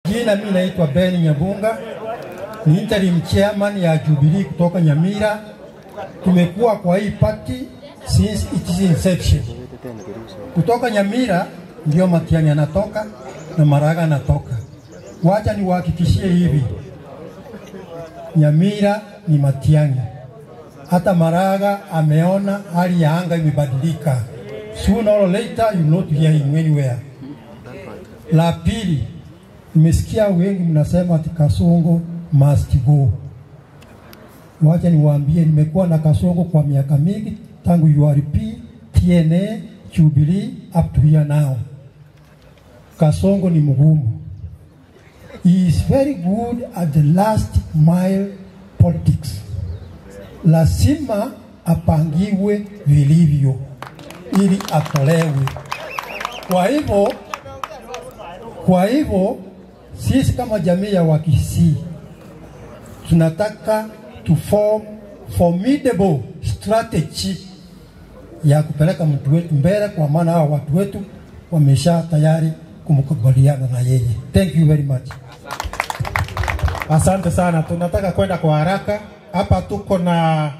Jina mimi naitwa Ben Nyabunga, ni interim chairman ya Jubilee kutoka Nyamira. Tumekuwa kwa hii party since its inception. Kutoka Nyamira ndio Matiang'i anatoka na Maraga anatoka. Wacha niwahakikishie hivi, Nyamira ni Matiang'i. Hata Maraga ameona hali ya anga imebadilika. Sooner or later you not hear him anywhere. La pili, nimesikia wengi mnasema ati Kasongo must go. Wacha niwaambie, nimekuwa na Kasongo kwa miaka mingi, tangu URP, TNA, Jubilee up to here now. Kasongo ni mgumu. He is very good at the last mile politics. Lazima apangiwe vilivyo ili atolewe. Kwa hivyo sisi kama jamii ya Wakisii tunataka to form formidable strategy ya kupeleka mtu wetu mbele, kwa maana hao watu wetu wamesha tayari kumkubaliana na yeye. Thank you very much. Asante sana. Tunataka kwenda kwa haraka. Hapa tuko na